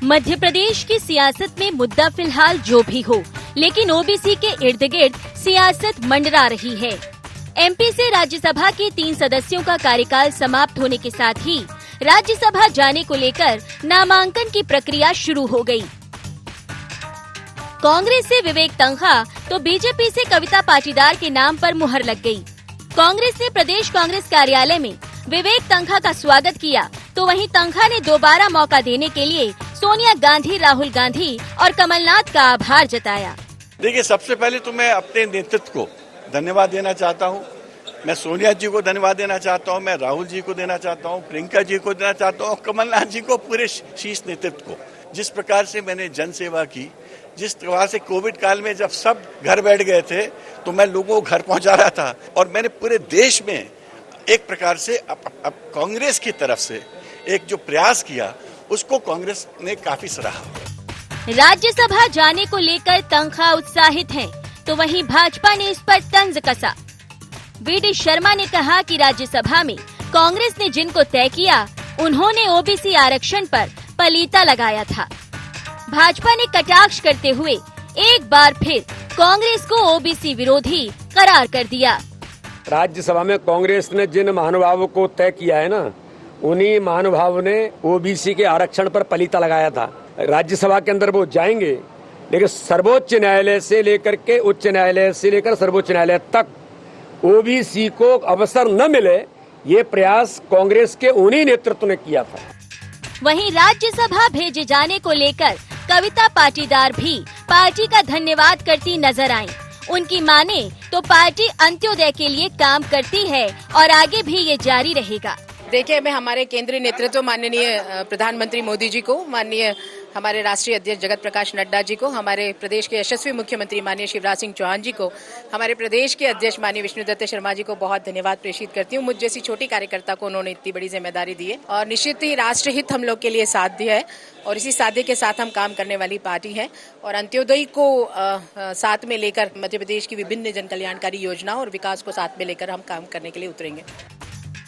मध्य प्रदेश की सियासत में मुद्दा फिलहाल जो भी हो, लेकिन ओबीसी के इर्द गिर्द सियासत मंडरा रही है। एमपी से राज्यसभा के 3 सदस्यों का कार्यकाल समाप्त होने के साथ ही राज्यसभा जाने को लेकर नामांकन की प्रक्रिया शुरू हो गई। कांग्रेस से विवेक तन्खा तो बीजेपी से कविता पाटीदार के नाम पर मुहर लग गई। कांग्रेस ने प्रदेश कांग्रेस कार्यालय में विवेक तन्खा का स्वागत किया, तो वहीं तन्खा ने दोबारा मौका देने के लिए सोनिया गांधी, राहुल गांधी और कमलनाथ का आभार जताया। देखिए, सबसे पहले तो मैं अपने नेतृत्व को धन्यवाद देना चाहता हूँ। मैं सोनिया जी को धन्यवाद देना चाहता हूँ, मैं राहुल जी को देना चाहता हूँ, प्रियंका जी को देना चाहता हूँ, कमलनाथ जी को, पूरे शीर्ष नेतृत्व को। जिस प्रकार से मैंने जन सेवा की, जिस प्रकार से कोविड काल में जब सब घर बैठ गए थे तो मैं लोगों को घर पहुंचा रहा था, और मैंने पूरे देश में एक प्रकार से अब कांग्रेस की तरफ से एक जो प्रयास किया उसको कांग्रेस ने काफी सराहा। राज्यसभा जाने को लेकर तन्खा उत्साहित हैं, तो वहीं भाजपा ने इस पर तंज कसा। वीडी शर्मा ने कहा कि राज्यसभा में कांग्रेस ने जिनको तय किया, उन्होंने ओबीसी आरक्षण पर पलीता लगाया था। भाजपा ने कटाक्ष करते हुए एक बार फिर कांग्रेस को ओबीसी विरोधी करार कर दिया। राज्यसभा में कांग्रेस ने जिन महानुभावों को तय किया है ना, उन्हीं महानुभावों ने ओबीसी के आरक्षण पर पलीता लगाया था। राज्यसभा के अंदर वो जाएंगे, लेकिन सर्वोच्च न्यायालय से लेकर के उच्च न्यायालय से लेकर सर्वोच्च न्यायालय तक ओबीसी को अवसर न मिले, ये प्रयास कांग्रेस के उन्हीं नेतृत्व ने किया था। वहीं राज्यसभा भेजे जाने को लेकर कविता पाटीदार भी पार्टी का धन्यवाद करती नजर आईं। उनकी माने तो पार्टी अंत्योदय के लिए काम करती है और आगे भी ये जारी रहेगा। देखिए, मैं हमारे केंद्रीय नेतृत्व माननीय प्रधानमंत्री मोदी जी को, माननीय हमारे राष्ट्रीय अध्यक्ष जगत प्रकाश नड्डा जी को, हमारे प्रदेश के यशस्वी मुख्यमंत्री माननीय शिवराज सिंह चौहान जी को, हमारे प्रदेश के अध्यक्ष माननीय विष्णुदत्त शर्मा जी को बहुत धन्यवाद प्रेषित करती हूँ। मुझ जैसी छोटी कार्यकर्ता को उन्होंने इतनी बड़ी जिम्मेदारी दी है और निश्चित ही राष्ट्रहित हम लोग के लिए साध्य है और इसी साध्य के साथ हम काम करने वाली पार्टी है और अंत्योदय को साथ में लेकर मध्य प्रदेश की विभिन्न जन कल्याणकारी योजनाओं और विकास को साथ में लेकर हम काम करने के लिए उतरेंगे।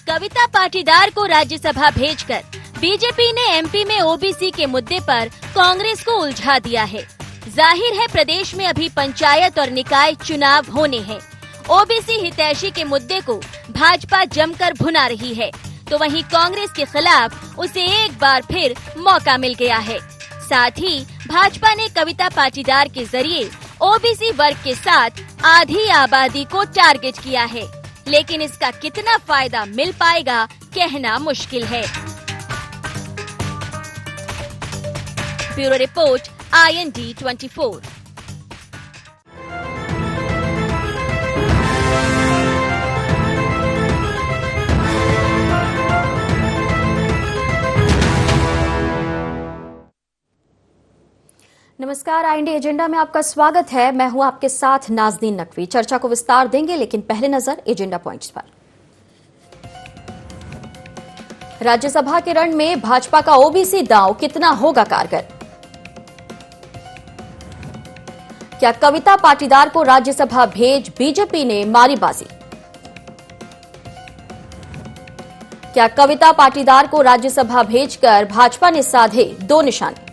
कविता पाटीदार को राज्यसभा भेजकर बीजेपी ने एमपी में ओबीसी के मुद्दे पर कांग्रेस को उलझा दिया है। जाहिर है प्रदेश में अभी पंचायत और निकाय चुनाव होने हैं। ओबीसी हितैषी के मुद्दे को भाजपा जमकर भुना रही है, तो वहीं कांग्रेस के खिलाफ उसे एक बार फिर मौका मिल गया है। साथ ही भाजपा ने कविता पाटीदार के जरिए ओबीसी वर्ग के साथ आधी आबादी को टारगेट किया है, लेकिन इसका कितना फायदा मिल पाएगा कहना मुश्किल है। Bureau report, IND 24। नमस्कार, IND एजेंडा में आपका स्वागत है। मैं हूं आपके साथ नाज़नीन नकवी। चर्चा को विस्तार देंगे, लेकिन पहले नजर एजेंडा पॉइंट्स पर। राज्यसभा के रण में भाजपा का ओबीसी दांव कितना होगा कारगर? क्या कविता पाटीदार को राज्यसभा भेज बीजेपी ने मारी बाजी? क्या कविता पाटीदार को राज्यसभा भेजकर भाजपा ने साधे 2 निशाने?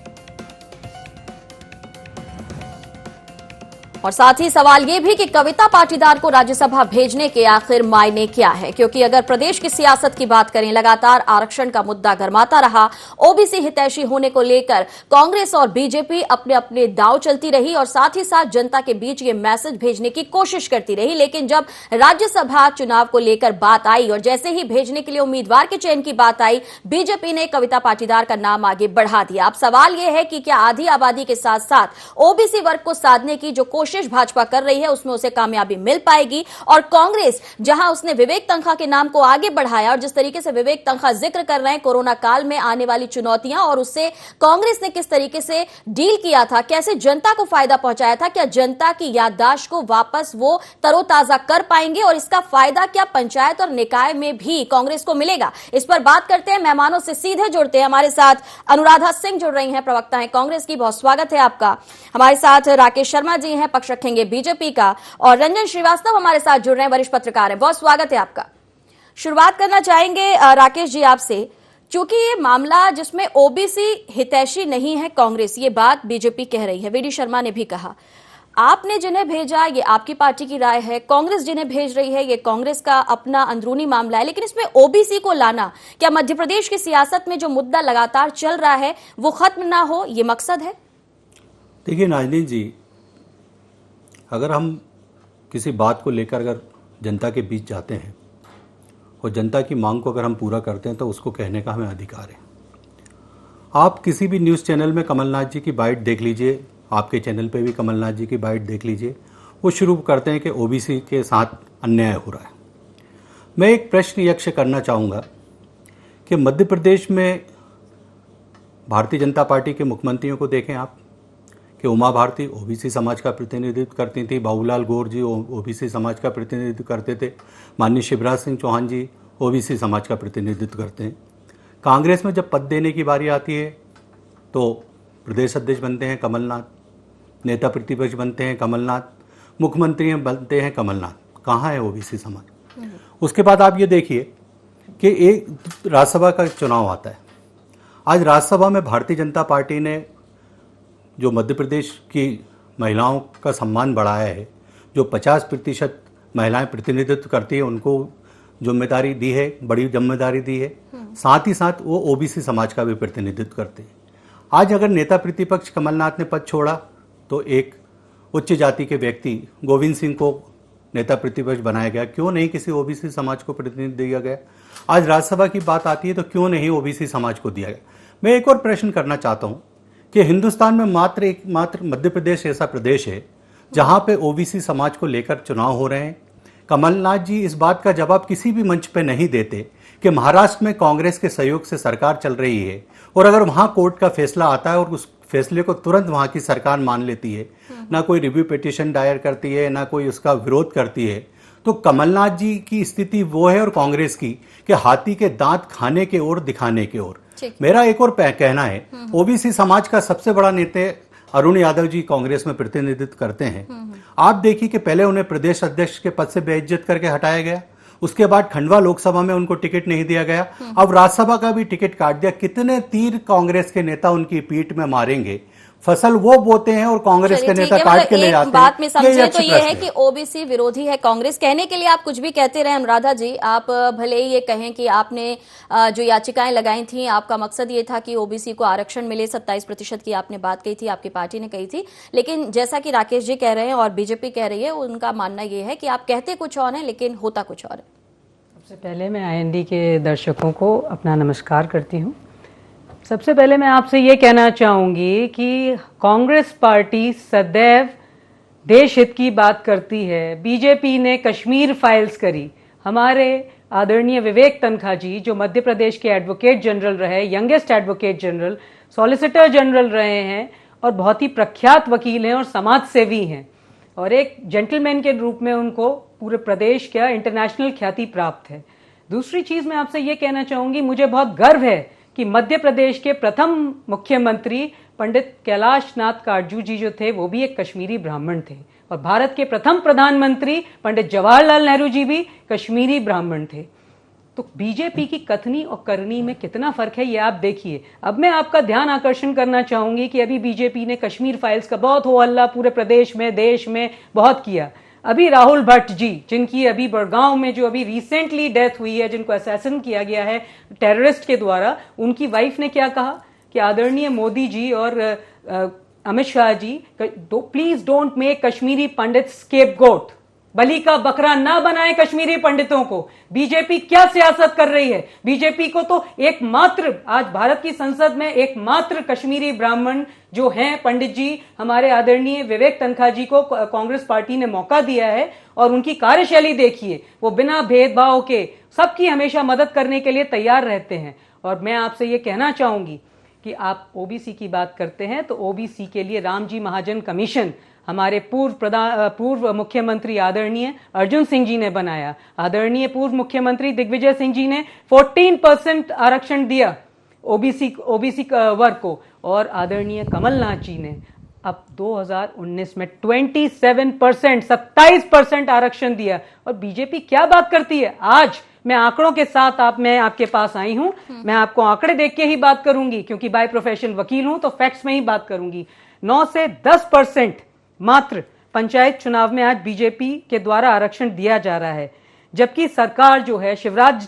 और साथ ही सवाल ये भी कि कविता पाटीदार को राज्यसभा भेजने के आखिर मायने क्या है, क्योंकि अगर प्रदेश की सियासत की बात करें, लगातार आरक्षण का मुद्दा गरमाता रहा। ओबीसी हितैषी होने को लेकर कांग्रेस और बीजेपी अपने अपने दांव चलती रही और साथ ही साथ जनता के बीच ये मैसेज भेजने की कोशिश करती रही। लेकिन जब राज्यसभा चुनाव को लेकर बात आई और जैसे ही भेजने के लिए उम्मीदवार के चयन की बात आई, बीजेपी ने कविता पाटीदार का नाम आगे बढ़ा दिया। अब सवाल यह है कि क्या आधी आबादी के साथ साथ ओबीसी वर्ग को साधने की जो कोशिश भाजपा कर रही है, उसमें उसे कामयाबी मिल पाएगी? और कांग्रेस जहां उसने विवेक तन्खा के नाम को आगे बढ़ाया और जिस तरीके से विवेक तन्खा जिक्र कर रहे हैं कोरोना काल में आने वाली चुनौतियां और उससे कांग्रेस ने किस तरीके से डील किया था, कैसे जनता को फायदा पहुंचाया था, क्या जनता की याददाश्त को वापस वो तरोताजा कर पाएंगे और इसका फायदा क्या पंचायत और निकाय में भी कांग्रेस को मिलेगा? इस पर बात करते हैं, मेहमानों से सीधे जुड़ते हैं। हमारे साथ अनुराधा सिंह जुड़ रही हैं, प्रवक्ता हैं कांग्रेस की। बहुत स्वागत है आपका। हमारे साथ राकेश शर्मा जी हैं, पक्ष रखेंगे बीजेपी का, और रंजन श्रीवास्तव हमारे साथ जुड़ रहे हैं, वरिष्ठ पत्रकार हैं। बहुत स्वागत है आपका। शुरुआत करना चाहेंगे राकेश जी आपसे। चूंकि ये मामला जिसमें ओबीसी हितैषी नहीं है कांग्रेस, ये बात बीजेपी कह रही है, वीडी शर्मा ने भी कहा। आपने जिन्हें भेजा ये आपकी पार्टी की राय है, कांग्रेस जिन्हें भेज रही है ये कांग्रेस का अपना अंदरूनी मामला है, लेकिन इसमें ओबीसी को लाना, क्या मध्य प्रदेश की सियासत में जो मुद्दा लगातार चल रहा है वो खत्म ना हो, ये मकसद है? देखिए नाजनीन जी, अगर हम किसी बात को लेकर अगर जनता के बीच जाते हैं और जनता की मांग को अगर हम पूरा करते हैं तो उसको कहने का हमें अधिकार है। आप किसी भी न्यूज़ चैनल में कमलनाथ जी की बाइट देख लीजिए, आपके चैनल पे भी कमलनाथ जी की बाइट देख लीजिए, वो शुरू करते हैं कि ओबीसी के साथ अन्याय हो रहा है। मैं एक प्रश्न यक्ष करना चाहूँगा कि मध्य प्रदेश में भारतीय जनता पार्टी के मुख्यमंत्रियों को देखें आप, कि उमा भारती ओबीसी समाज का प्रतिनिधित्व करती थी, बाबूलाल गौर जी ओबीसी समाज का प्रतिनिधित्व करते थे, माननीय शिवराज सिंह चौहान जी ओबीसी समाज का प्रतिनिधित्व करते हैं। कांग्रेस में जब पद देने की बारी आती है तो प्रदेश अध्यक्ष बनते हैं कमलनाथ, नेता प्रतिपक्ष बनते हैं कमलनाथ, मुख्यमंत्री बनते हैं कमलनाथ। कहाँ है ओबीसी समाज? उसके बाद आप ये देखिए कि एक राज्यसभा का चुनाव आता है। आज राज्यसभा में भारतीय जनता पार्टी ने जो मध्य प्रदेश की महिलाओं का सम्मान बढ़ाया है, जो 50% महिलाएं प्रतिनिधित्व करती है, उनको जिम्मेदारी दी है, बड़ी जिम्मेदारी दी है, साथ ही साथ वो ओबीसी समाज का भी प्रतिनिधित्व करते हैं। आज अगर नेता प्रतिपक्ष कमलनाथ ने पद छोड़ा तो एक उच्च जाति के व्यक्ति गोविंद सिंह को नेता प्रतिपक्ष बनाया गया, क्यों नहीं किसी ओबीसी समाज को प्रतिनिधित्व दिया गया? आज राज्यसभा की बात आती है तो क्यों नहीं ओबीसी समाज को दिया गया? मैं एक और प्रश्न करना चाहता हूं कि हिंदुस्तान में मात्र मध्य प्रदेश ऐसा प्रदेश है जहां पे ओबीसी समाज को लेकर चुनाव हो रहे हैं। कमलनाथ जी इस बात का जवाब किसी भी मंच पे नहीं देते कि महाराष्ट्र में कांग्रेस के सहयोग से सरकार चल रही है और अगर वहां कोर्ट का फैसला आता है और उस फैसले को तुरंत वहां की सरकार मान लेती है, ना कोई रिव्यू पिटीशन दायर करती है, ना कोई उसका विरोध करती है, तो कमलनाथ जी की स्थिति वो है और कांग्रेस की कि हाथी के दांत खाने के ओर दिखाने के ओर। मेरा एक और कहना है, ओबीसी समाज का सबसे बड़ा नेता अरुण यादव जी कांग्रेस में प्रतिनिधित्व करते हैं। आप देखिए कि पहले उन्हें प्रदेश अध्यक्ष के पद से बेइज्जत करके हटाया गया, उसके बाद खंडवा लोकसभा में उनको टिकट नहीं दिया गया, अब राज्यसभा का भी टिकट काट दिया। कितने तीर कांग्रेस के नेता उनकी पीठ में मारेंगे? फसल वो बोते हैं और कांग्रेस के नेता काट के ले जाते हैं। बात में समझे तो ये है कि ओबीसी विरोधी है कांग्रेस। कहने के लिए आप कुछ भी कहते रहे अनुराधा जी, आप भले ही ये कहें कि आपने जो याचिकाएं लगाई थी आपका मकसद ये था कि ओबीसी को आरक्षण मिले, 27% की आपने बात कही थी, आपकी पार्टी ने कही थी, लेकिन जैसा कि राकेश जी कह रहे हैं और बीजेपी कह रही है, उनका मानना ये है कि आप कहते कुछ और है लेकिन होता कुछ और है। सबसे पहले मैं आईएनडी के दर्शकों को अपना नमस्कार करती हूँ। सबसे पहले मैं आपसे ये कहना चाहूंगी कि कांग्रेस पार्टी सदैव देश हित की बात करती है। बीजेपी ने कश्मीर फाइल्स करी, हमारे आदरणीय विवेक तनखा जी जो मध्य प्रदेश के एडवोकेट जनरल रहे, youngest advocate general, solicitor general रहे हैं और बहुत ही प्रख्यात वकील हैं और समाज सेवी हैं और एक जेंटलमैन के रूप में उनको पूरे प्रदेश का इंटरनेशनल ख्याति प्राप्त है। दूसरी चीज मैं आपसे ये कहना चाहूंगी, मुझे बहुत गर्व है कि मध्य प्रदेश के प्रथम मुख्यमंत्री पंडित कैलाश नाथ काटजू जी जो थे वो भी एक कश्मीरी ब्राह्मण थे और भारत के प्रथम प्रधानमंत्री पंडित जवाहरलाल नेहरू जी भी कश्मीरी ब्राह्मण थे। तो बीजेपी की कथनी और करनी में कितना फर्क है ये आप देखिए। अब मैं आपका ध्यान आकर्षण करना चाहूंगी कि अभी बीजेपी ने कश्मीर फाइल्स का बहुत हो हल्ला पूरे प्रदेश में, देश में बहुत किया। अभी राहुल भट्ट जी जिनकी अभी बड़गांव में जो अभी रिसेंटली डेथ हुई है, जिनको असैसिन किया गया है टेररिस्ट के द्वारा, उनकी वाइफ ने क्या कहा कि आदरणीय मोदी जी और Amit Shah ji please don't make Kashmiri Pandit scapegoat, बलि का बकरा ना बनाए कश्मीरी पंडितों को। बीजेपी क्या सियासत कर रही है? बीजेपी को तो एकमात्र आज भारत की संसद में एकमात्र कश्मीरी ब्राह्मण जो हैं पंडित जी हमारे आदरणीय विवेक तनखा जी को कांग्रेस पार्टी ने मौका दिया है और उनकी कार्यशैली देखिए, वो बिना भेदभाव के सबकी हमेशा मदद करने के लिए तैयार रहते हैं। और मैं आपसे ये कहना चाहूंगी कि आप ओबीसी की बात करते हैं तो ओबीसी के लिए रामजी महाजन कमीशन हमारे पूर्व मुख्यमंत्री आदरणीय अर्जुन सिंह जी ने बनाया। आदरणीय पूर्व मुख्यमंत्री दिग्विजय सिंह जी ने 14% आरक्षण दिया ओबीसी वर्ग को और आदरणीय कमलनाथ जी ने अब 2019 में 27% आरक्षण दिया। और बीजेपी क्या बात करती है? आज मैं आंकड़ों के साथ मैं आपके पास आई हूं। मैं आपको आंकड़े देख के ही बात करूंगी, क्योंकि बाय प्रोफेशन वकील हूं, तो फैक्ट्स में ही बात करूंगी। 9 से 10% मात्र पंचायत चुनाव में आज बीजेपी के द्वारा आरक्षण दिया जा रहा है, जबकि सरकार जो है शिवराज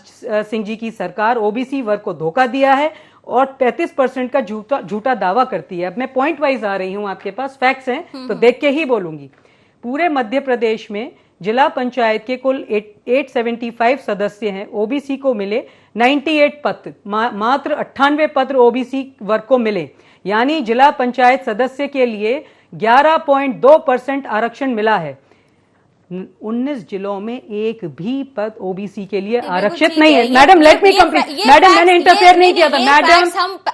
सिंह जी की सरकार ओबीसी वर्ग को धोखा दिया है और 35% का झूठा दावा करती है। अब मैं पॉइंट वाइज आ रही हूं, आपके पास फैक्ट्स हैं तो देख के ही बोलूंगी। पूरे मध्य प्रदेश में जिला पंचायत के कुल 875 सदस्य हैं, ओबीसी को मिले 98 पद, मात्र 98 पद ओबीसी वर्ग को मिले, यानी जिला पंचायत सदस्य के लिए 11.2% आरक्षण मिला है। 19 जिलों में एक भी पद ओबीसी के लिए आरक्षित नहीं है। Madam let me complete, madam मैंने इंटरफेयर नहीं किया था madam,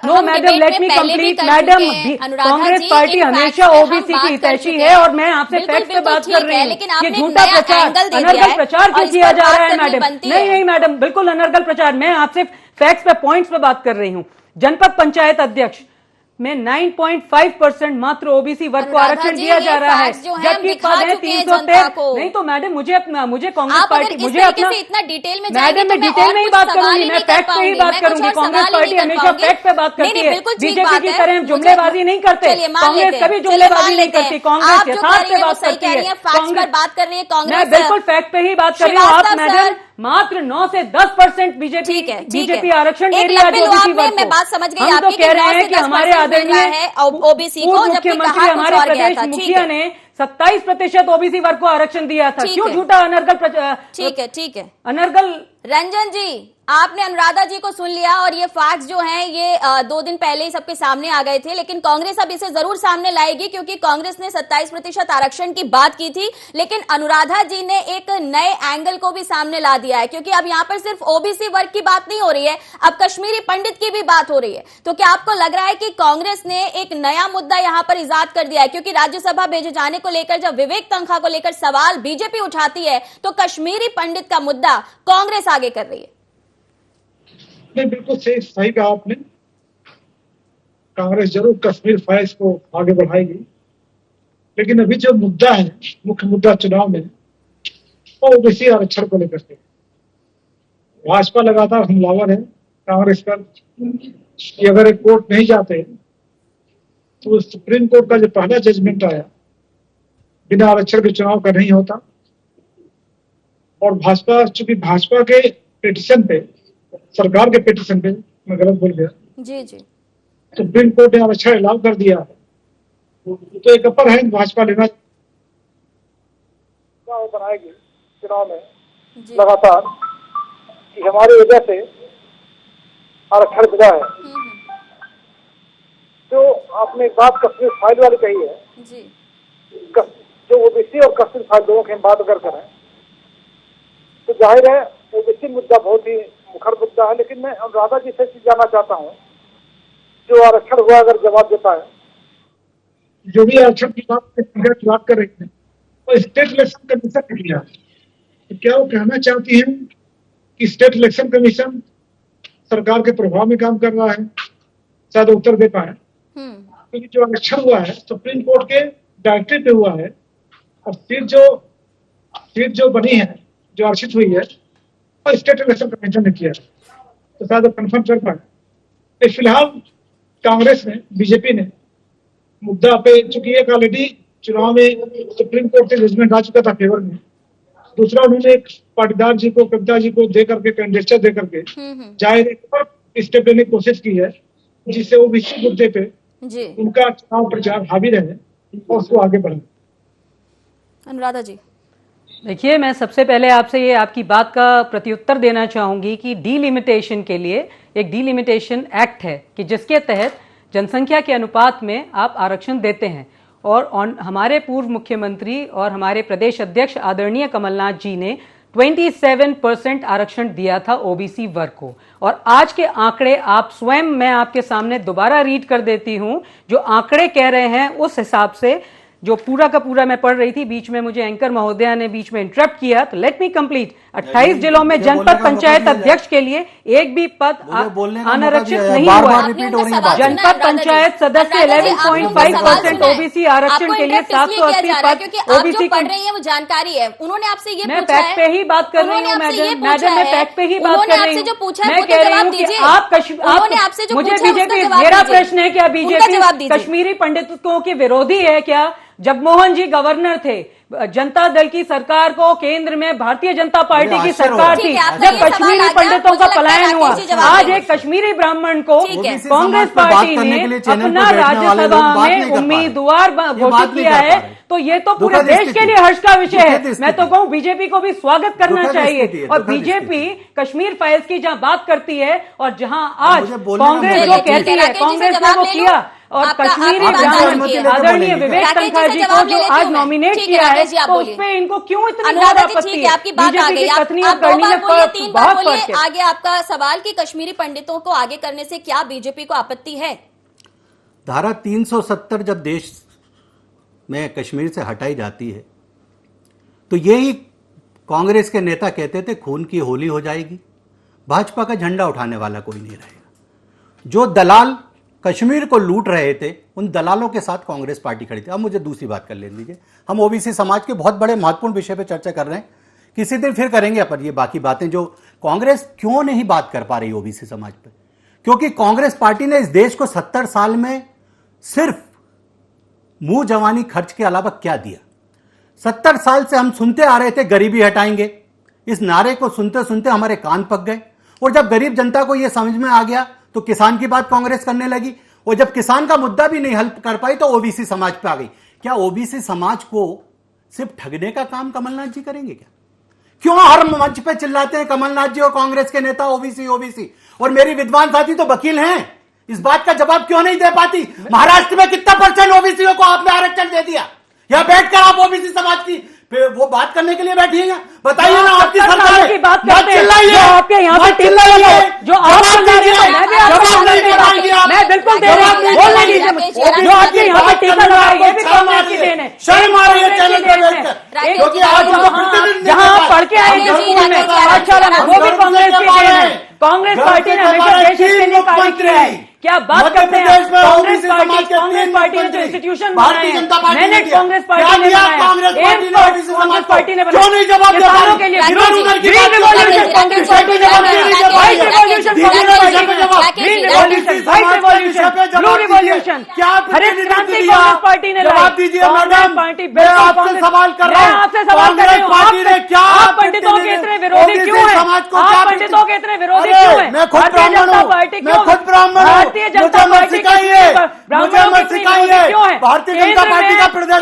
no madam let me complete madam. Congress party हमेशा ओबीसी की हितैषी है और मैं आपसे फैक्ट पे बात कर रही हूँ। ये झूठा प्रचार, अनर्गल प्रचार क्यों किया जा रहा है मैडम? नहीं मैडम, बिल्कुल अनर्गल प्रचार। मैं आपसे फैक्ट्स पे, पॉइंट्स पे बात कर रही हूँ। जनपद पंचायत अध्यक्ष में 9.5% मात्र ओबीसी वर्ग को आरक्षण दिया जा रहा है, जबकि पद है 313। नहीं तो मैडम मुझे कांग्रेस पार्टी, मुझे अपना इतना डिटेल में मैडम मैं डिटेल में ही बात करूंगी, मैं फैक्ट पे ही बात करूंगी। कांग्रेस पार्टी हमेशा फैक्ट पे बात करती है, बीजेपी की तरह जुमलेबाजी नहीं करते। कांग्रेस कभी जुमलेबाजी नहीं करती, कांग्रेस यथार्थ पे बात करती है। कांग्रेस मैं बिल्कुल फैक्ट पे ही बात कर रही हूँ। आप मैडम मात्र 9 से 10% बीजेपी आरक्षण दे रही है ओबीसी वर्ग को। मैं बात समझ गई। हम तो कह रहे हैं कि हमारे आदरणीय ओबीसी को, जबकि मुख्यमंत्री हमारे प्रदेश मुखिया ने 27% ओबीसी वर्ग को आरक्षण दिया था। क्यों झूठा अनर्गल? ठीक है अनर्गल। रंजन जी, आपने अनुराधा जी को सुन लिया और ये फैक्ट्स जो हैं ये 2 दिन पहले ही सबके सामने आ गए थे, लेकिन कांग्रेस अब इसे जरूर सामने लाएगी, क्योंकि कांग्रेस ने 27% आरक्षण की बात की थी, लेकिन अनुराधा जी ने एक नए एंगल को भी सामने ला दिया है, क्योंकि अब यहाँ पर सिर्फ ओबीसी वर्ग की बात नहीं हो रही है, अब कश्मीरी पंडित की भी बात हो रही है। तो क्या आपको लग रहा है कि कांग्रेस ने एक नया मुद्दा यहाँ पर इजाद कर दिया है? क्योंकि राज्यसभा भेजे जाने को लेकर जब विवेक तन्खा को लेकर सवाल बीजेपी उठाती है, तो कश्मीरी पंडित का मुद्दा कांग्रेस आगे कर रही है। नहीं, बिल्कुल सही कहा आपने। कांग्रेस जरूर कश्मीर फाइल्स को आगे बढ़ाएगी, लेकिन अभी जो मुद्दा है, मुख्य मुद्दा चुनाव में, वो ओबीसी आरक्षण को लेकर के भाजपा लगातार हमलावर है कांग्रेस पर कि अगर एक कोर्ट नहीं जाते तो सुप्रीम कोर्ट का जो पहला जजमेंट आया बिना आरक्षण के चुनाव का नहीं होता। और भाजपा, चूंकि भाजपा के पिटिशन पे, सरकार के पिटिशन पे, मैं गलत बोल गया जी, सुप्रीम कोर्ट ने आरक्षण अलाउ कर दिया है, तो एक अपर हैंड भाजपा लेना बनाएगी चुनाव में लगातार कि हमारी वजह से आरक्षण मिला है। जो आपने एक बात कश्मीर फाइल वाली कही है जी, जो ओबीसी और कश्मीर फाइल दोनों की बात अगर करें तो जाहिर है ओबीसी मुद्दा बहुत ही मुखर मुद्दा है, लेकिन मैं अनुराधा जी से जानना चाहता हूँ, जो आरक्षण हुआ अगर जवाब देता है, जो भी आरक्षण की बात कर रही है, तो स्टेट इलेक्शन कमीशन ने किया, तो क्या वो कहना चाहती है कि स्टेट इलेक्शन कमीशन सरकार के प्रभाव में काम कर रहा है? शायद उत्तर दे पाए, क्योंकि जो आरक्षण हुआ है सुप्रीम कोर्ट के डायरेक्टिव पे हुआ है, और सीट जो बनी है, जो आरक्षित हुई है, और स्टेट इलेक्शन कमीशन ने किया, तो शायद कंफर्म कर पाए। फिलहाल कांग्रेस ने, बीजेपी ने मुद्दा पे, चूंकि एक ऑलरेडी चुनाव में सुप्रीम कोर्ट से जजमेंट आ चुका था फेवर में, दूसरा उन्होंने एक पाटीदार जी को, कविता जी को दे करके, कैंडिडेचर दे करके जाहिर स्टेप लेने की कोशिश की है, जिससे वो विश्व मुद्दे पे उनका चुनाव प्रचार हावी रहे और उसको आगे बढ़े। अनुराधा जी, देखिए, मैं सबसे पहले आपसे ये आपकी बात का प्रत्युत्तर देना चाहूंगी कि डीलिमिटेशन के लिए एक डीलिमिटेशन एक्ट है कि जिसके तहत जनसंख्या के अनुपात में आप आरक्षण देते हैं, और हमारे पूर्व मुख्यमंत्री और हमारे प्रदेश अध्यक्ष आदरणीय कमलनाथ जी ने 27% आरक्षण दिया था ओबीसी वर्ग को। और आज के आंकड़े आप स्वयं, मैं आपके सामने दोबारा रीड कर देती हूं, जो आंकड़े कह रहे हैं उस हिसाब से जो पूरा का पूरा मैं पढ़ रही थी, बीच में मुझे एंकर महोदया ने बीच में इंटरप्ट किया, तो लेट मी कंप्लीट। 28 जिलों में जनपद पंचायत अध्यक्ष के लिए एक भी पद अनारक्षित नहीं हुआ है। जनपद पंचायत सदस्य 11.5% ओबीसी आरक्षण के लिए 780 पद ओबीसी पढ़ रही है वो जानकारी है। उन्होंने आपसे ये मैं फैक्ट पे ही बात कर रही हूँ मैडम, मैं फैक्ट पे ही बात कर रही हूँ। जो पूछा मैं कह रही हूँ कि आप मुझे बीजेपी, मेरा प्रश्न है क्या बीजेपी कश्मीरी पंडितों के विरोधी है क्या? जगमोहन जी गवर्नर थे, जनता दल की सरकार को केंद्र में भारतीय जनता पार्टी की सरकार थी, जब कश्मीरी पंडितों का पलायन हुआ, आज एक कश्मीरी ब्राह्मण को कांग्रेस पार्टी ने अपना राज्यसभा में उम्मीदवार घोषित किया है, तो ये तो पूरे देश के लिए हर्ष का विषय है। मैं तो कहूँ बीजेपी को भी स्वागत करना चाहिए। और बीजेपी कश्मीर फाइल्स की जहाँ बात करती है और जहाँ आज कांग्रेस जो कहती है, कांग्रेस ने वो किया, और कश्मीरी ब्राह्मण आदरणीय विवेक तनखा जी को जो आज नॉमिनेट किया है, तो उस पे इनको क्यों इतनी आपत्ति है? आपकी बात आ गई, आप 2 बार बोलिए, 3 बार बोलिए। आगे आपका सवाल कि कश्मीरी पंडितों को आगे करने से क्या बीजेपी को आपत्ति है? धारा 370 जब देश में कश्मीर से हटाई जाती है, तो यही कांग्रेस के नेता कहते थे खून की होली हो जाएगी, भाजपा का झंडा उठाने वाला कोई नहीं रहेगा। जो दलाल कश्मीर को लूट रहे थे, उन दलालों के साथ कांग्रेस पार्टी खड़ी थी। अब मुझे दूसरी बात कर लेने दीजिए। हम ओबीसी समाज के बहुत बड़े महत्वपूर्ण विषय पे चर्चा कर रहे हैं, किसी दिन फिर करेंगे अपन ये बाकी बातें जो कांग्रेस क्यों नहीं बात कर पा रही ओबीसी समाज पे। क्योंकि कांग्रेस पार्टी ने इस देश को 70 साल में सिर्फ मुंह जवानी खर्च के अलावा क्या दिया? 70 साल से हम सुनते आ रहे थे गरीबी हटाएंगे, इस नारे को सुनते सुनते हमारे कान पक गए, और जब गरीब जनता को यह समझ में आ गया तो किसान की बात कांग्रेस करने लगी, और जब किसान का मुद्दा भी नहीं हल कर पाई तो ओबीसी समाज पे आ गई। क्या ओबीसी समाज को सिर्फ ठगने का काम कमलनाथ जी करेंगे क्या? क्यों हर मंच पे चिल्लाते हैं कमलनाथ जी और कांग्रेस के नेता ओबीसी ओबीसी? और मेरी विद्वान साथी तो वकील हैं, इस बात का जवाब क्यों नहीं दे पाती? महाराष्ट्र में कितना % ओबीसी को आपने आरक्षण दे दिया? यहां बैठकर आप ओबीसी समाज की वो बात करने के लिए बैठी है? बताइए ना, आपकी सरकार की बात करते हैं, जो आपके यहाँ पे चिल्लाइए, जो आप मैं बिल्कुल दे रहा हूँ, बोलने दीजिए। जो आपके यहाँ पे टीका लगा ये भी कांग्रेस की देन है, शर्म आ रही है चैनल पे बैठकर, क्योंकि आज जहाँ आप पढ़ के आए स्कूल में पाठशाला में, वो भी कांग्रेस की देन है। कांग्रेस पार्टी ने हमेशा देश के लिए कार्य किया है। क्या बात करते हैं कांग्रेस पार्टी ने जो इंस्टीट्यूशन बनाए हैं, मैंने कांग्रेस पार्टी ने बनाया, कांग्रेस पार्टी ने बनाया, किसानों के लिए ग्रीन रिवॉल्यूशन कांग्रेस पार्टी ने बनाया, व्हाइट रिवॉल्यूशन ब्लू रिवॉल्यूशन, हरित क्रांति कांग्रेस पार्टी ने लाई। कांग्रेस पार्टी बिल्कुल सवाल कर रहा हूँ, आपसे सवाल कर रही हूँ, आप पंडितों के इतने विरोधी क्यों हैं? आप पंडितों के इतने विरोधी क्यों हैं? भारतीय जनता पार्टी क्यों? भारतीय जनता पार्टी ब्राह्मणों की सिखाइए क्यों है? भारतीय जनता पार्टी का प्रदेश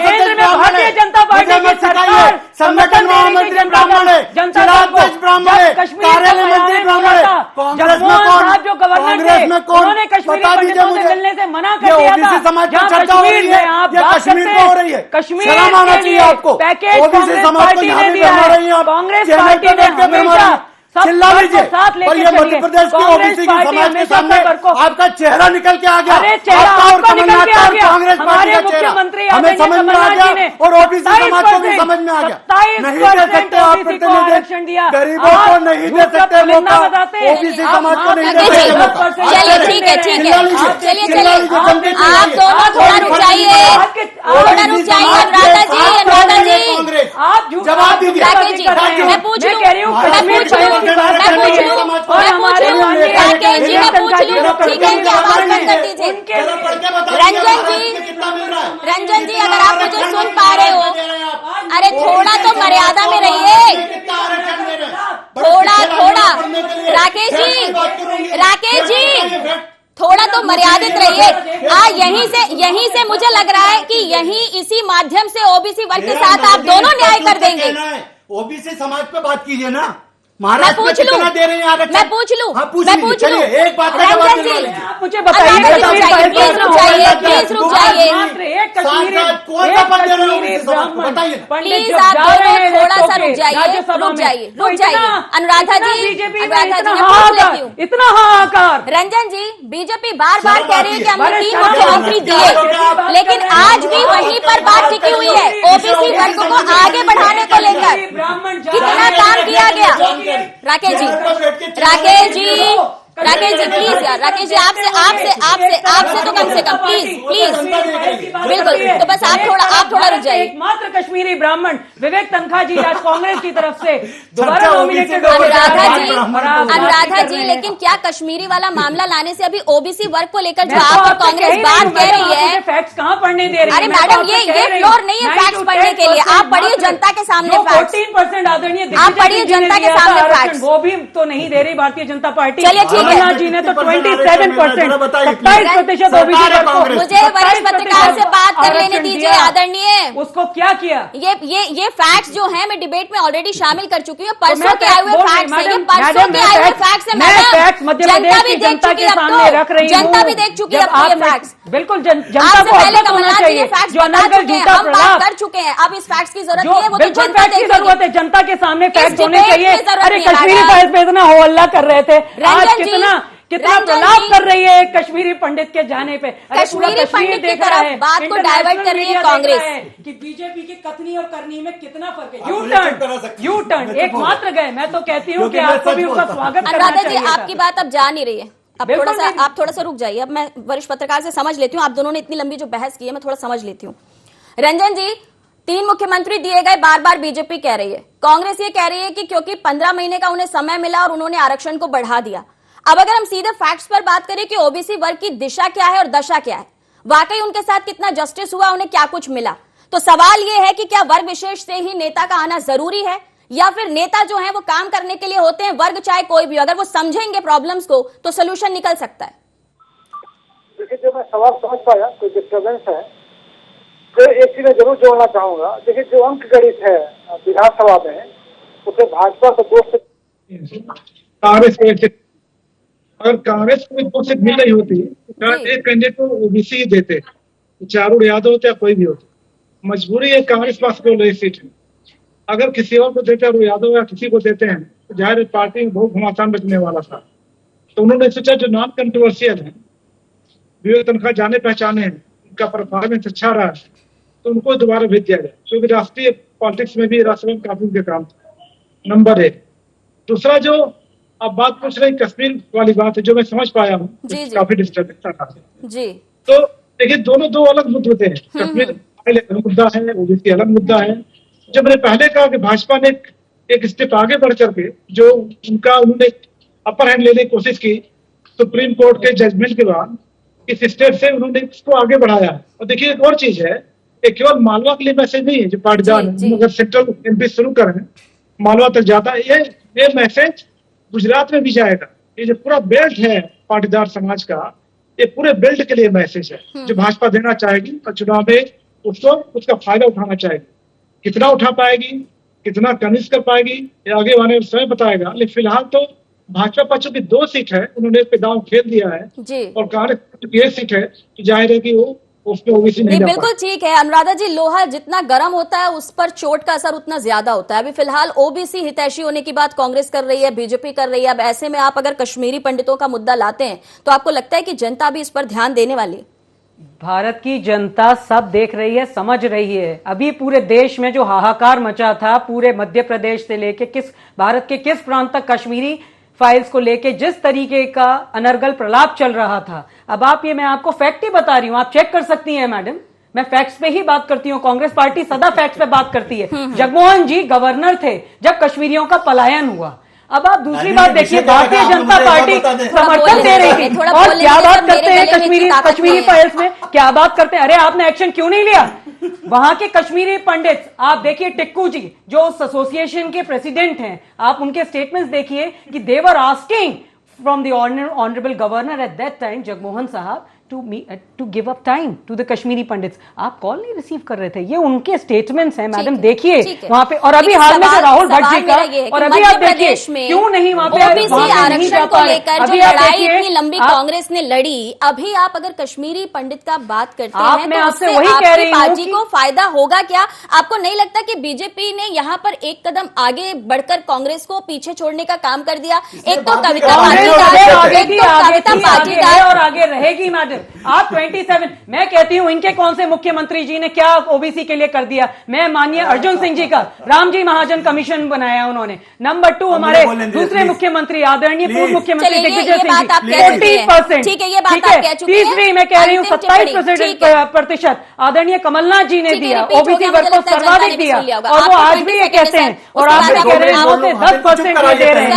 भारतीय जनता पार्टी की सरकार संगठन महामंत्री ब्राह्मण है, जिलाध्यक्ष ब्राह्मण है, कार्यालय मंत्री ब्राह्मण है। कांग्रेस में कौन? जो गवर्नर थे उन्होंने कश्मीरी पंडितों से मिलने से मना कर दिया था। समाज की चर्चा हो रही है, कश्मीर में हो रही है, कश्मीर शर्म आना चाहिए आपको। पैकेज कांग्रेस पार्टी ने दिया है, कांग्रेस पार्टी ने हमेशा चिल्ला लीजिए, और ये मध्य प्रदेश की ओबीसी की समाज के सामने आपका चेहरा निकल के आ गया। आपका और कमलनाथ का और कांग्रेस पार्टी का चेहरा हमें समझ में आ गया, और ओबीसी समाज को भी समझ में आ गया। नहीं दे सकते आप प्रतिनिधित्व, गरीबों को नहीं दे सकते मौका, ओबीसी समाज को नहीं दे सकते मौका। चलिए ठीक है, ठीक है, चलिए आप दोनों थोड़ा रुक जाइए, थोड़ा रुक जाइए। अनुराधा जी, आप जवाब दीजिए। राकेश जी, मैं पूछ लूं, राकेश जी मैं पूछ लूं, ठीक है, इनकी आवाज बंद कर दीजिए। रंजन जी अगर आप मुझे सुन पा रहे हो, अरे थोड़ा तो मर्यादा में रहिए, थोड़ा राकेश जी थोड़ा तो मर्यादित रहिए। यहीं से मुझे लग रहा है कि इसी माध्यम से ओबीसी वर्ग के साथ आप दोनों न्याय कर देंगे। ओबीसी समाज पे बात कीजिए ना, महाराष्ट्र में कितना दे रहे हैं आरक्षण? मैं पूछ लूं, एक बात का जवाब दीजिए। आप मुझे बताइए, प्लीज रुक जाइए, कौन सा पद दे रहे हैं? बताइए प्लीज, आप दोनों थोड़ा सा रुक राज्यसभा में। रुक जाइए अनुराधा जी, अनुराधा जी मैं पूछ लेती हूँ। इतना हाहाकार। रंजन जी, बीजेपी बार बार कह रही है कि हमने 3 मुख्यमंत्री दिए, लेकिन आज भी वहीं पर बात टिकी हुई है। ओबीसी वर्ग को आगे बढ़ाने को लेकर कितना काम किया गया। राकेश जी प्लीज यार, राकेश जी आपसे तो कम से कम प्लीज बिल्कुल, तो बस आप थोड़ा रुक जाइए। एकमात्र कश्मीरी ब्राह्मण विवेक तनखा जी आज कांग्रेस की तरफ से दोबारा नॉमिनेटेड। अनुराधा जी, लेकिन क्या कश्मीरी वाला मामला लाने से अभी ओबीसी वर्ग को लेकर जो आप और कांग्रेस बात कह रही है, फैक्ट्स कहाँ पढ़ने दे रही है? अरे मैडम ये फ्लोर नहीं है फैक्ट्स पढ़ने के लिए, आप पढ़िए जनता के सामने फैक्ट्स। 14% आदरणीय आप पढ़िए जनता के सामने फैक्ट्स, वो भी तो नहीं दे रही भारतीय जनता पार्टी। चलिए ठीक है, कमलनाथ जी ने तो 27%, 27% ओबीसी वर्ग को। मुझे वरिष्ठ पत्रकार से बात कर लेने दीजिए आदरणीय। उसको क्या किया? ये फैक्ट्स जो है मैं डिबेट में ऑलरेडी शामिल कर चुकी हूँ। परसों के आए हुए फैक्ट्स है, ये परसों के आए हुए फैक्ट्स है मैडम। जनता भी देख चुकी है, जनता भी देख चुकी है ये फैक्ट्स। बिल्कुल जनता आपसे को पहले अवगत होना कमलनाथ जी चाहिए। ये फैक्ट्स जो अनर्गल झूठा हम बात प्रलाप कर चुके हैं, अब इस फैक्ट्स की जरूरत नहीं है, वो तो बिल्कुल जनता फैक्ट की देखेगी। जरूरत है, जनता के सामने फैक्ट होने डिबेट चाहिए। की जरूरत अरे नहीं है, कश्मीरी मैडम। फाइल्स पे इतना हो हल्ला कर रहे थे, आज रंजन जी, कितना रंजन प्रलाप जी, कर रही है एक कश्मीरी पंडित के जाने पे। अरे पूरा कश्मीरी कश्मीर पंडित की देख रहा तरफ है, बात को इंटरनेशनल डाइवर्ट कर रही है मीडिया देख कांग्रेस। रहा है कि बीजेपी की कथनी और करनी में कितना फर्क है। यू टर्न एक मात्र गए। मैं तो कहती हूँ कि आपको भी उसका स्वागत करना अनुराधा जी, चाहिए। आपकी बात अब जा नहीं रही है, अब आप थोड़ा सा रुक जाइए। अब मैं वरिष्ठ पत्रकार से समझ लेती हूँ, आप दोनों ने इतनी लंबी जो बहस की है मैं थोड़ा समझ लेती हूँ। रंजन जी, 3 मुख्यमंत्री दिए गए, बार बार बीजेपी कह रही है, कांग्रेस ये कह रही है कि क्योंकि 15 महीने का उन्हें समय मिला और उन्होंने आरक्षण को बढ़ा दिया। अब अगर हम सीधे फैक्ट्स पर बात करें कि ओबीसी वर्ग की दिशा क्या है और दशा क्या है, वाकई उनके साथ कितना जस्टिस हुआ, उन्हें क्या कुछ मिला, तो सवाल ये है कि क्या वर्ग विशेष से ही नेता का आना जरूरी है, या फिर नेता जो है वो काम करने के लिए होते हैं, वर्ग चाहे कोई भी, अगर वो समझेंगे प्रॉब्लम्स को तो सोल्यूशन निकल सकता है। देखिए, जो मैं सवाल समझ पाया, कोई डिस्टर्बेंस है तो एक चीज मैं जरूर जोड़ना चाहूंगा। देखिए, जो अंक गणित है विधानसभा में, उसे भाजपा को 2 से कांग्रेस अगर कांग्रेस को 2 सीट मिल रही होती तो एक कैंडिडेट को ओबीसी ही देते, चारुण यादव होते या कोई भी होता। मजबूरी है कांग्रेस पास को रही सीट है, अगर किसी और को देते हैं, यादव या किसी को देते हैं, तो जाहिर पार्टी में बहुत घमासान बचने वाला था। तो उन्होंने सोचा जो नॉन कंट्रोवर्शियल है, विवेक तनखा जाने पहचाने हैं, उनका परफॉर्मेंस अच्छा रहा है, तो उनको दोबारा भेज दिया जाए, क्योंकि राष्ट्रीय पॉलिटिक्स में भी राष्ट्रपति काफी उनके काम था। नंबर 1। दूसरा, जो अब बात पूछ रही कश्मीर वाली बात है, जो मैं समझ पाया हूँ, काफी डिस्टर्बेंस था जी। तो देखिए, दोनों 2 अलग मुद्दे हैं। कश्मीर अलग मुद्दा है, ओबीसी अलग मुद्दा है। जब मैंने पहले कहा कि भाजपा ने एक स्टेप आगे बढ़ करके जो उन्होंने अपर हैंड लेने की कोशिश की सुप्रीम कोर्ट के जजमेंट के बाद, इस स्टेप से उन्होंने इसको आगे बढ़ाया है। और देखिए, एक और चीज है, ये केवल मालवा के लिए मैसेज नहीं है जो पाटीदार है, अगर सेंट्रल एमपी शुरू करें, मालवा तक जाता है, ये मैसेज गुजरात में भी जाएगा। ये जो पूरा बेल्ट है पाटीदार समाज का, ये पूरे बेल्ट के लिए मैसेज है जो भाजपा देना चाहेगी और चुनाव में उसका फायदा उठाना चाहेगी। कितना उठा पाएगी, कितना कन्विंस कर पाएगी, ये आगे आने समय बताएगा। लेकिन फिलहाल तो भाजपा पक्ष की 2 सीट है, उन्होंने इस पे दांव खेल दिया है और कांग्रेस की 1 सीट है, तो जाहिर है कि वो उसमें ओबीसी नहीं। बिल्कुल ठीक है अनुराधा जी, लोहा जितना गर्म होता है उस पर चोट का असर उतना ज्यादा होता है। अभी फिलहाल ओबीसी हितैषी होने की बात कांग्रेस कर रही है, बीजेपी कर रही है। अब ऐसे में आप अगर कश्मीरी पंडितों का मुद्दा लाते हैं तो आपको लगता है कि जनता भी इस पर ध्यान देने वाली? भारत की जनता सब देख रही है, समझ रही है। अभी पूरे देश में जो हाहाकार मचा था, पूरे मध्य प्रदेश से लेके भारत के किस प्रांत तक कश्मीरी फाइल्स को लेके जिस तरीके का अनर्गल प्रलाप चल रहा था, अब मैं आपको फैक्ट ही बता रही हूं, आप चेक कर सकती हैं मैडम। मैं फैक्ट्स पे ही बात करती हूँ, कांग्रेस पार्टी सदा फैक्ट्स पे बात करती है। जगमोहन जी गवर्नर थे जब कश्मीरियों का पलायन हुआ। अब आप दूसरी बात देखिए, भारतीय जनता पार्टी समर्थन दे रही थी और क्या बात करते हैं कश्मीरी फाइल्स में, क्या बात करते हैं, अरे आपने एक्शन क्यों नहीं लिया? वहां के कश्मीरी पंडित, आप देखिए टिक्कू जी जो उस एसोसिएशन के प्रेसिडेंट हैं, आप उनके स्टेटमेंट्स देखिए कि they were asking from the honourable governor at that time Jagmohan sahab to give up time to the Kashmiri Pandits. आप कॉल नहीं रिसीव कर रहे थे, ये उनके स्टेटमेंट्स हैं मैडम, देखिए वहां पे। और अभी हाल में राहुल भट्ट जी का, और अभी आप देखिए क्यों नहीं वहां पे ओबीसी आरक्षण को लेकर जो लड़ाई इतनी लंबी कांग्रेस ने लड़ी, अभी आप अगर कश्मीरी पंडित का बात करते हैं मैं तो आपसे उससे वही कह रही हूं पार्टी को फायदा होगा क्या? आपको नहीं लगता कि बीजेपी ने यहाँ पर एक कदम आगे बढ़कर कांग्रेस को पीछे छोड़ने का काम कर दिया? एक तो कविता पाटीदार और आगे रहेगी मैडम। आप 27, मैं कहती हूं इनके कौन से मुख्यमंत्री जी ने क्या ओबीसी के लिए कर दिया? मैं माननीय अर्जुन सिंह जी का रामजी महाजन कमीशन बनाया उन्होंने। नंबर 2 हमारे दूसरे मुख्यमंत्री आदरणीय पूर्व मुख्यमंत्री दिग्विजय सिंह जी 40%। ठीक है, ये बात आप कह चुके हैं। तीसरी मैं कह रही हूँ 27% आदरणीय कमलनाथ जी ने दिया, ओबीसी वर्ग को सर्वाधिक दिया, और वो आज भी ये कहते हैं। और आप कह रहे हैं 10% दे रहे हैं,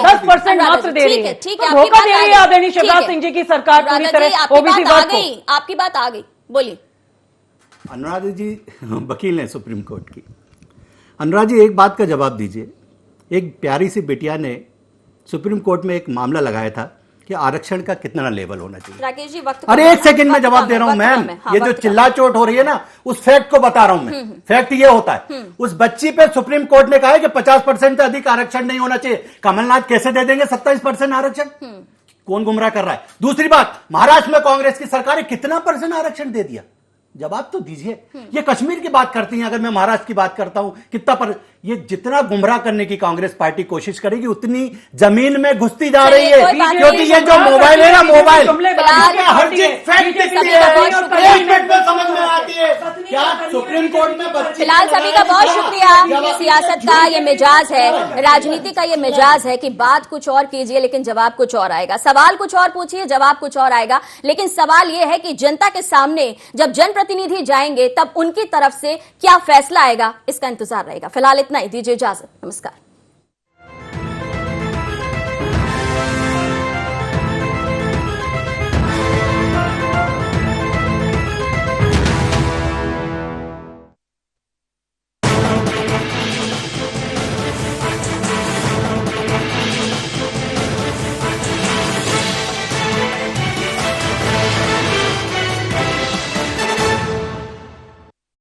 10% मात्र दे रही है, धोखा दे रही है आदरणीय शिवराज सिंह जी की सरकार पूरी तरह ओबीसी वर्ग को। आपकी बात आ गई, बोलिए। अनुराग जी वकील हैं सुप्रीम कोर्ट की। अनुराग जी एक बात का जवाब दीजिए। एक प्यारी सी बिटिया ने सुप्रीम कोर्ट में एक मामला लगाया था कि आरक्षण का कितना लेवल होना चाहिए। राकेश जी वक्त अरे एक सेकंड में जवाब दे रहा हूं मैम, ये जो चिल्ला चोट हो रही है ना, उस फैक्ट को बता रहा हूं मैं। फैक्ट ये होता है, उस बच्ची पे सुप्रीम कोर्ट ने कहा है कि 50% से अधिक आरक्षण नहीं होना चाहिए। कमलनाथ कैसे दे देंगे 27% आरक्षण? कौन गुमराह कर रहा है? दूसरी बात, महाराष्ट्र में कांग्रेस की सरकार ने कितना % आरक्षण दे दिया? जवाब तो दीजिए। ये कश्मीर की बात करती हैं, अगर मैं महाराष्ट्र की बात करता हूं कितना पर, ये जितना गुमराह करने की कांग्रेस पार्टी कोशिश करेगी उतनी जमीन में घुसती जा रही है। क्योंकि ये जो मोबाइल है ना, मोबाइल हर चीज फैक्ट दिखती है, एक मिनट में समझ में आती है। क्या सुप्रीम कोर्ट में फिलहाल सभी का बहुत शुक्रिया। सियासत का ये मिजाज है, राजनीति का ये मिजाज है कि बात कुछ और कीजिए लेकिन जवाब कुछ और आएगा, सवाल कुछ और पूछिए जवाब कुछ और आएगा। लेकिन सवाल ये है कि जनता के सामने जब जनप्रतिनिधि जाएंगे तब उनकी तरफ से क्या फैसला आएगा, इसका इंतजार रहेगा। फिलहाल इतना ही, दीजिए इजाजत, नमस्कार।